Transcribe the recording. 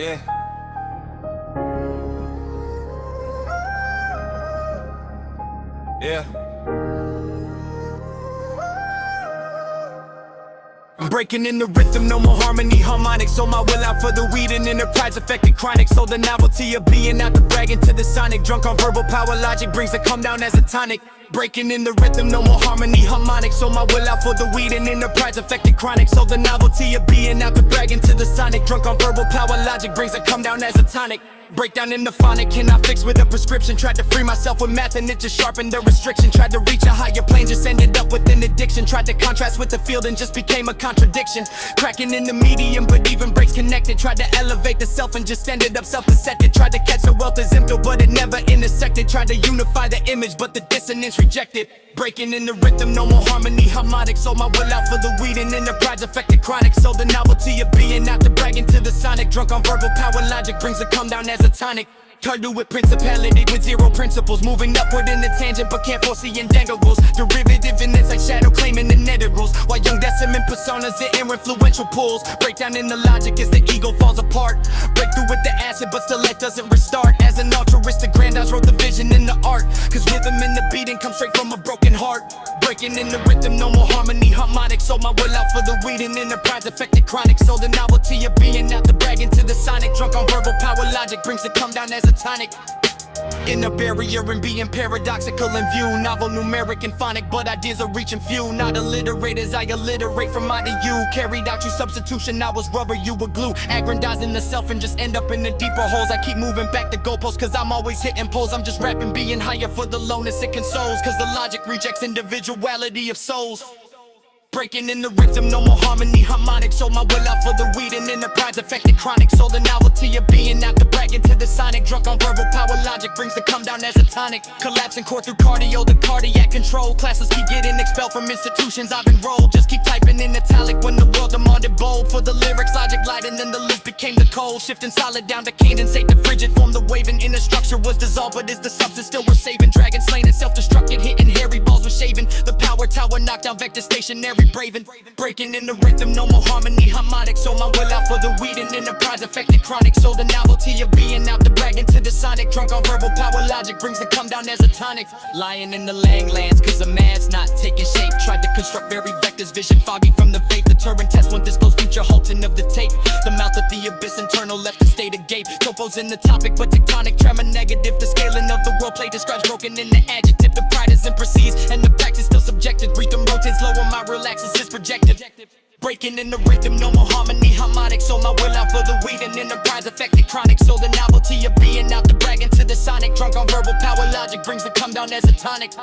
Yeah. Yeah. I'm breaking in the rhythm, no more harmony, harmonics. Sold my will out for the weed and enterprise affected chronic. Sold the novelty of being out the bragging to the sonic. Drunk on verbal power, logic brings the come down as a tonic. Breaking in the rhythm, no more harmony, harmonics. Sold my will out for the weed and enterprise affected chronic. Sold the novelty of being out the bragging to the sonic. Drunk on verbal power, logic brings the come down as a tonic. Breakdown in the phonic, cannot fix with a prescription. Tried to free myself with math and it just sharpened the restriction. Tried to reach a higher plane, just ended up with an addiction. Tried to contrast with the field and just became a contradiction. Cracking in the medium, but even breaks connected. Tried to elevate the self and just ended up self-decepted. Tried to catch the wealth as empty, but it never intersected. Tried to unify the image, but the dissonance rejected. Breaking in the rhythm, no more harmony, harmonics. Sold my will out for the weed and enterprise affected chronic. Sold the novelty of being out the bragging to the sonic. Drunk on verbal power, logic brings the come down as a tonic. Tardu with principality with zero principles. Moving upward in the tangent but can't foresee intangibles. Derivative in it's like shadow claiming the integrals. While young decimate personas the influential pools. Breakdown in the logic as the ego falls apart. Breakthrough with the acid but still life doesn't restart. As an altruistic grandiose wrote the vision in the art. Cause rhythm in the beating comes straight from a broken heart. Breaking in the rhythm, no more harmony, harmonics. Sold my will out for the weed and enterprise affected chronic. Sold the novelty of being out the bragging to the sonic. Drunk on verbal power, logic brings the come down as a tonic. In a barrier and being paradoxical in view. Novel, numeric, and phonic, but ideas are reaching few. Not illiterate as I alliterate from I to you. Carried out your substitution, I was rubber, you were glue. Aggrandizing the self and just end up in the deeper holes. I keep moving back the goalposts cause I'm always hitting poles. I'm just rapping, being higher for the lowness it consoles. Cause the logic rejects individuality of souls. Breaking in the rhythm, no more harmony, harmonics. Sold my will out for the weed and enterprise affected chronic. Sold the novelty of being out the bragging to the sonic. Drunk on verbal power, logic brings the come down as a tonic. Collapsing core through cardio, the cardiac control. Classes keep getting expelled from institutions I've enrolled. Just keep typing in italic when the world demanded bold. For the lyrics, logic light and then the list became the cold. Shifting solid down to condensate the frigid form. The waving inner structure was dissolved, but is the substance still we're saving? Dragon slain and self-destructed, hitting hairy balls with shaving. The power tower knocked down vector stationary. Braving, breaking in the rhythm, no more harmony, harmonics. Sold my will out for the weed and enterprise affected chronic. Sold the novelty of being out the bragging to the sonic. Drunk on verbal power, logic brings the come down as a tonic. Lying in the Langlands cause the mad's not taking shape. Tried to construct very vectors, vision foggy from the vape. The Turing test won't disclose future halting of the tape. The mouth of the abyss internal left the state agape. Topos in the topic but tectonic, tremor negative. The scaling of the world play describes broken in the adjective. The pride isn't perceived and the practice still subjected. Rhythm rotates lower, my relaxes is projected. Breaking in the rhythm, no more harmony, harmonics. Sold my will out for the weed and enterprise affected chronic. Sold the novelty of being out the bragging to the sonic. Drunk on verbal power, logic brings the come down as a tonic.